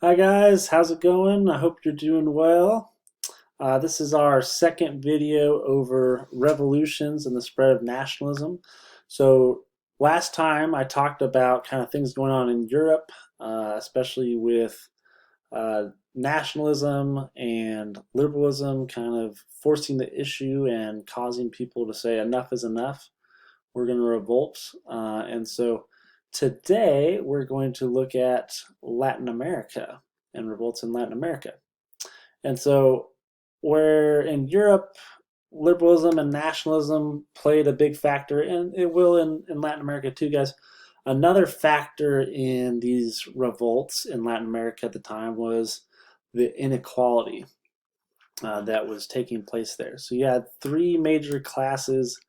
Hi guys, how's it going? I hope you're doing well. This is our second video over revolutions and the spread of nationalism. So last time I talked about kind of things going on in Europe, especially with nationalism and liberalism kind of forcing the issue and causing people to say enough is enough. We're going to revolt. And so today we're going to look at Latin America and revolts in Latin America. And so, where in Europe, liberalism and nationalism played a big factor, and it will in Latin America too, guys. Another factor in these revolts in Latin America at the time was the inequality that was taking place there. So you had three major classes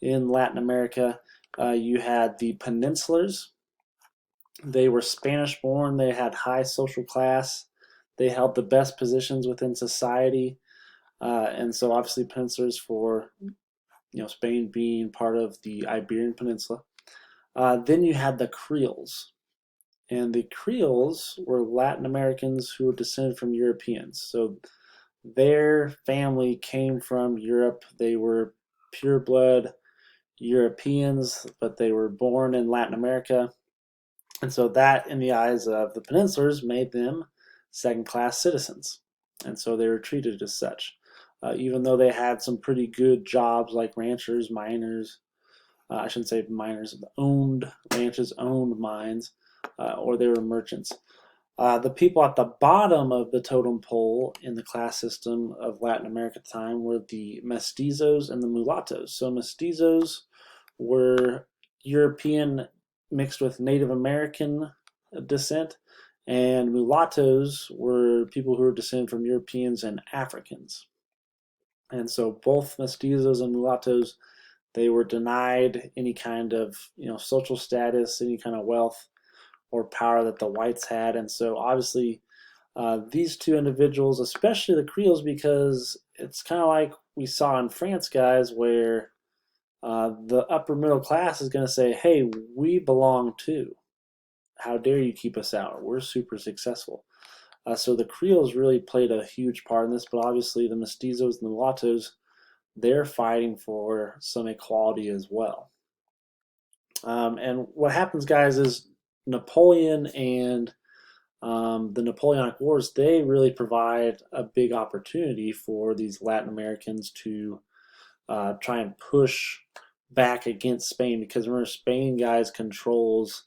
in Latin America. You had the peninsulars. They were Spanish born, they had high social class, they held the best positions within society. And so obviously peninsulars for Spain being part of the Iberian Peninsula. Then you had the Creoles, and the Creoles were Latin Americans who were descended from Europeans. So their family came from Europe. They were pure blood Europeans, but they were born in Latin America. And so that, in the eyes of the peninsulars, made them second-class citizens. And so they were treated as such. Even though they had some pretty good jobs like ranchers, miners, I shouldn't say miners, owned ranches, owned mines, or they were merchants. The people at the bottom of the totem pole in the class system of Latin America at the time were the Mestizos and the Mulattoes. So Mestizos were European mixed with Native American descent, and mulattoes were people who were descended from Europeans and Africans. And so both mestizos and mulattoes, they were denied any kind of social status, any kind of wealth or power that the whites had. And so obviously these two individuals, especially the Creoles, because it's kind of like we saw in France, guys, where the upper middle class is going to say, hey, we belong too. How dare you keep us out? We're super successful. So the Creoles really played a huge part in this, but obviously the Mestizos and the Mulattoes, they're fighting for some equality as well. And what happens, guys, is Napoleon and the Napoleonic Wars, they really provide a big opportunity for these Latin Americans to try and push back against Spain, because remember, Spain, guys, controls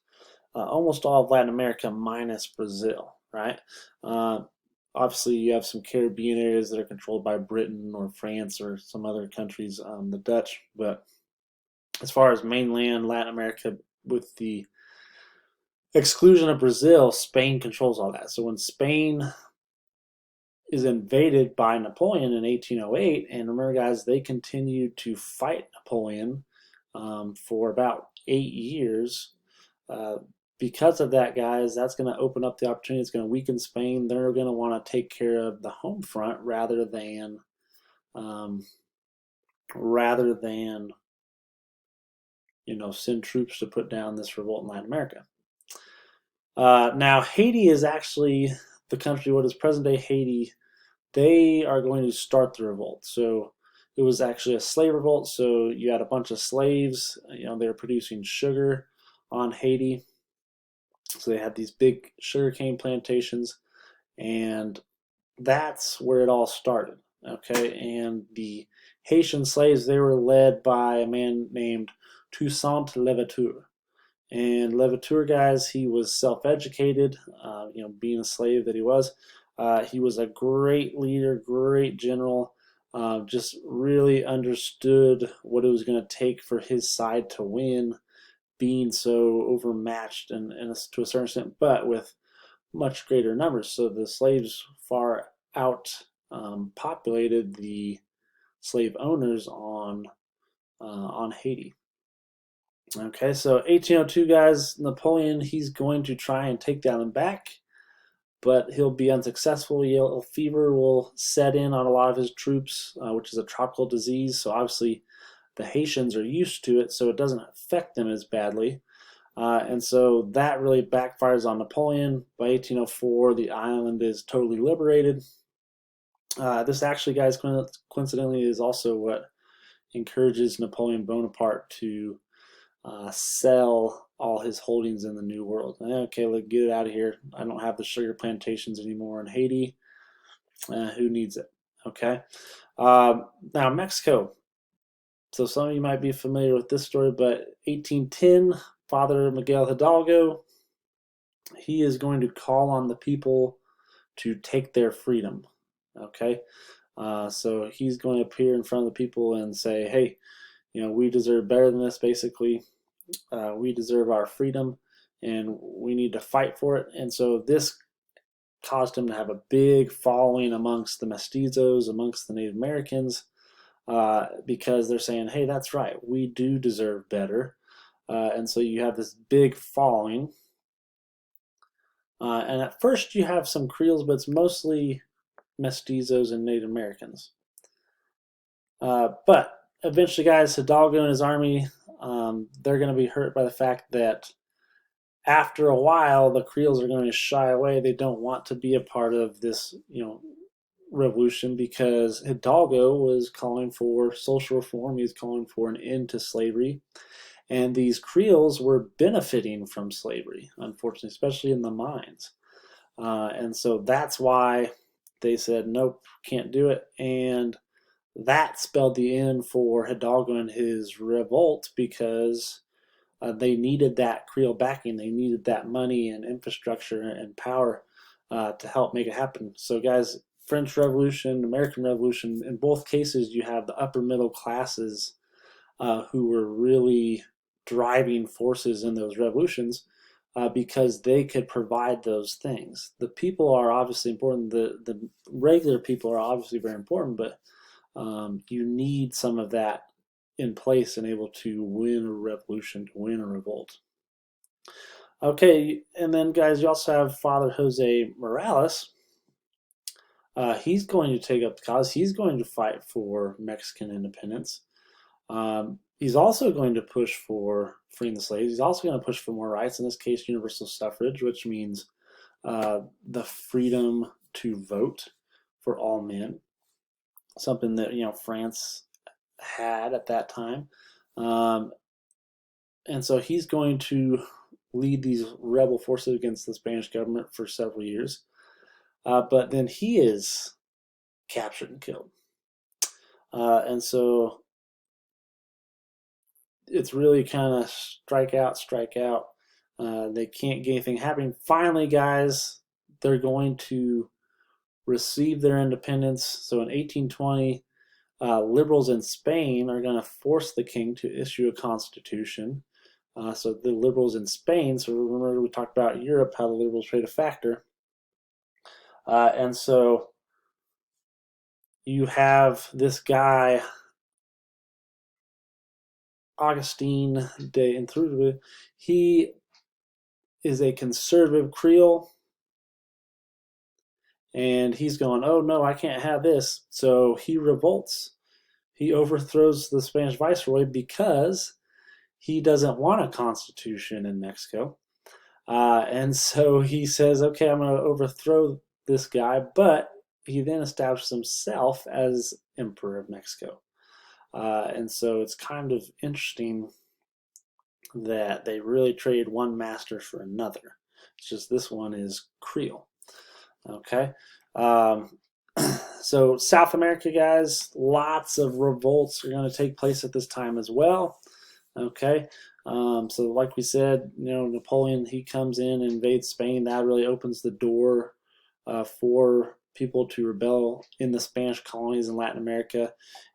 almost all of Latin America minus Brazil, right? Uh, Obviously, you have some Caribbean areas that are controlled by Britain or France or some other countries, the Dutch. But as far as mainland Latin America, with the exclusion of Brazil, Spain controls all that. So when Spain is invaded by Napoleon in 1808, and remember, guys, they continued to fight Napoleon for about 8 years. Uh, because of that, guys, that's going to open up the opportunity. It's going to weaken Spain. They're going to want to take care of the home front um, rather than send troops to put down this revolt in Latin America. Now, Haiti is actually the country. What is present day Haiti? They are going to start the revolt. So it was actually a slave revolt. So you had a bunch of slaves. They were producing sugar on Haiti. So they had these big sugarcane plantations, and that's where it all started. Okay, and the Haitian slaves, they were led by a man named Toussaint Louverture. And Louverture, guys, he was self-educated, being a slave that he was. He was a great leader, great general, just really understood what it was going to take for his side to win, being so overmatched and to a certain extent, but with much greater numbers. So the slaves far out populated the slave owners on Haiti. Okay, so 1802, guys, Napoleon, he's going to try and take them back, but he'll be unsuccessful. Yellow fever will set in on a lot of his troops, which is a tropical disease. So obviously the Haitians are used to it, so it doesn't affect them as badly. And so that really backfires on Napoleon. By 1804, the island is totally liberated. This actually, guys, coincidentally, is also what encourages Napoleon Bonaparte to sell all his holdings in the New World. Okay, let's get it out of here. I don't have the sugar plantations anymore in Haiti. Who needs it? Okay. Now, Mexico. So some of you might be familiar with this story, but 1810, Father Miguel Hidalgo, he is going to call on the people to take their freedom. Okay. So he's going to appear in front of the people and say, hey, we deserve better than this, basically. We deserve our freedom and we need to fight for it. And so this caused him to have a big following amongst the Mestizos, amongst the Native Americans, because they're saying, hey, that's right, we do deserve better. And so you have this big following. And at first you have some Creoles, but it's mostly Mestizos and Native Americans. But eventually, guys, Hidalgo and his army, they're going to be hurt by the fact that after a while, the Creoles are going to shy away. They don't want to be a part of this, revolution, because Hidalgo was calling for social reform. He was calling for an end to slavery. And these Creoles were benefiting from slavery, unfortunately, especially in the mines. And so that's why they said, nope, can't do it. And that spelled the end for Hidalgo and his revolt, because they needed that Creole backing. They needed that money and infrastructure and power to help make it happen. So, guys, French Revolution, American Revolution, in both cases, you have the upper middle classes who were really driving forces in those revolutions because they could provide those things. The people are obviously important. The regular people are obviously very important, but you need some of that in place and able to win a revolution, to win a revolt. Okay, and then, guys, you also have Father Jose Morales. He's going to take up the cause. He's going to fight for Mexican independence. He's also going to push for freeing the slaves. He's also going to push for more rights, in this case, universal suffrage, which means the freedom to vote for all men, something that France had at that time. And so he's going to lead these rebel forces against the Spanish government for several years. But then he is captured and killed. And so it's really kind of strike out, strike out. They can't get anything happening. Finally, guys, they're going to receive their independence. So in 1820, liberals in Spain are going to force the king to issue a constitution. So the liberals in Spain, so remember we talked about Europe, how the liberals played a factor. And so you have this guy, Augustine de Intrude. He is a conservative Creole, and he's going, oh no, I can't have this. So he revolts. He overthrows the Spanish viceroy because he doesn't want a constitution in Mexico. And so he says, okay, I'm going to overthrow this guy, but he then establishes himself as Emperor of Mexico. And so it's kind of interesting that they really traded one master for another. It's just this one is Creole. Okay. So South America, guys, lots of revolts are going to take place at this time as well. Okay. So like we said, Napoleon, he comes in and invades Spain. That really opens the door for people to rebel in the Spanish colonies in Latin America.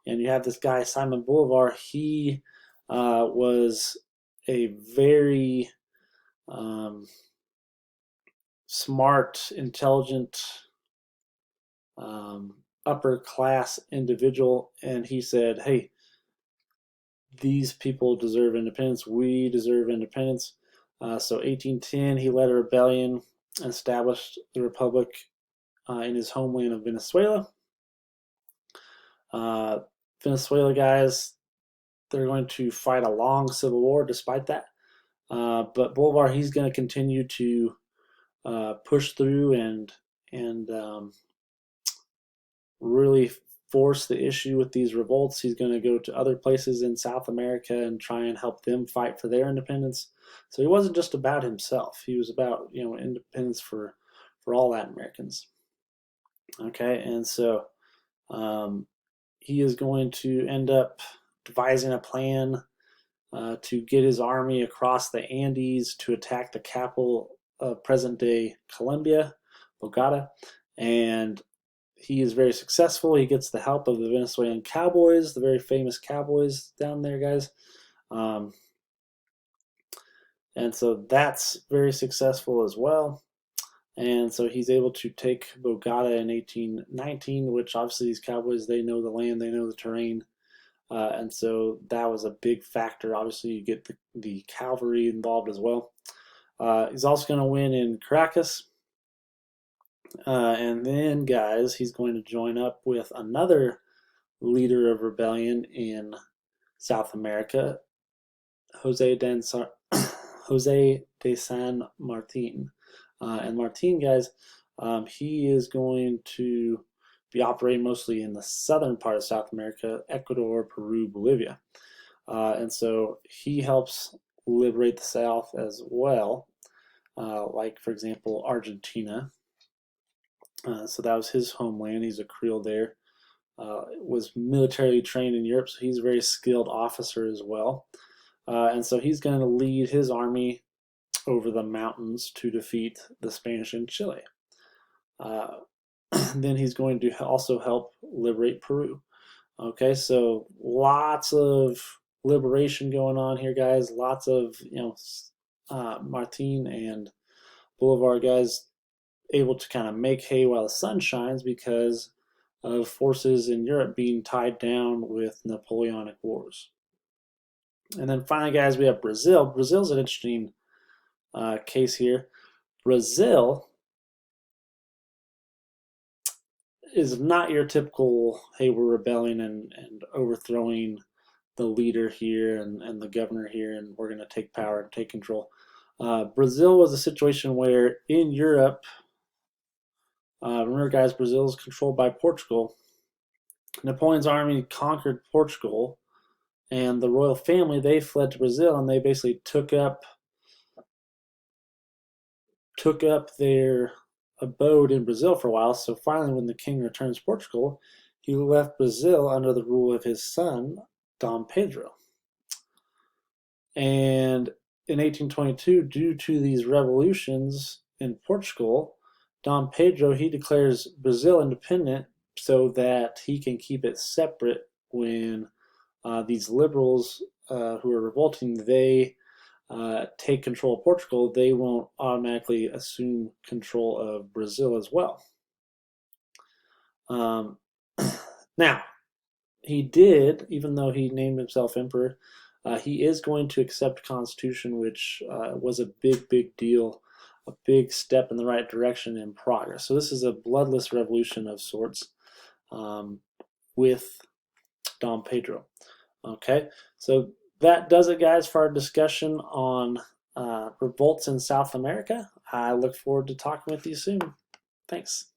And you have this guy, Simon Bolivar. He was a very smart, intelligent, upper class individual. And he said, hey, these people deserve independence. We deserve independence. So 1810, he led a rebellion and established the republic in his homeland of Venezuela. Venezuela, guys, they're going to fight a long civil war despite that. But Bolivar, he's going to continue to push through and really force the issue with these revolts. He's going to go to other places in South America and try and help them fight for their independence. So he wasn't just about himself. He was about, independence for all Latin Americans. Okay, and so he is going to end up devising a plan to get his army across the Andes to attack the capital of present-day Colombia, Bogota, and he is very successful. He gets the help of the Venezuelan cowboys, the very famous cowboys down there, guys. And so that's very successful as well. And so he's able to take Bogota in 1819, which obviously these cowboys, they know the land, they know the terrain. And so that was a big factor. Obviously, you get the cavalry involved as well. He's also going to win in Caracas. And then, guys, he's going to join up with another leader of rebellion in South America, Jose de San Martin. And Martin, guys, he is going to be operating mostly in the southern part of South America, Ecuador, Peru, Bolivia. And so he helps liberate the South as well, like, for example, Argentina. So that was his homeland. He's a Creole there. Was militarily trained in Europe, so he's a very skilled officer as well. And so he's going to lead his army over the mountains to defeat the Spanish in Chile. Then he's going to also help liberate Peru. Okay, so lots of liberation going on here, guys. Lots of, Martin and Bolivar guys able to kind of make hay while the sun shines because of forces in Europe being tied down with Napoleonic wars. And then finally, guys, we have Brazil. Brazil's an interesting case here. Brazil is not your typical, hey, we're rebelling and overthrowing the leader here and the governor here, and we're going to take power and take control. Brazil was a situation where in Europe, remember, guys, Brazil is controlled by Portugal. Napoleon's army conquered Portugal, and the royal family, they fled to Brazil, and they basically took up their abode in Brazil for a while. So finally, when the king returns to Portugal, he left Brazil under the rule of his son, Dom Pedro. And in 1822, due to these revolutions in Portugal, Dom Pedro, he declares Brazil independent so that he can keep it separate when these liberals who are revolting, they take control of Portugal, they won't automatically assume control of Brazil as well. Now, he did, even though he named himself emperor, he is going to accept a constitution, which was a big deal, a big step in the right direction in progress. So this is a bloodless revolution of sorts with Dom Pedro. Okay, so that does it, guys, for our discussion on revolts in South America. I look forward to talking with you soon. Thanks.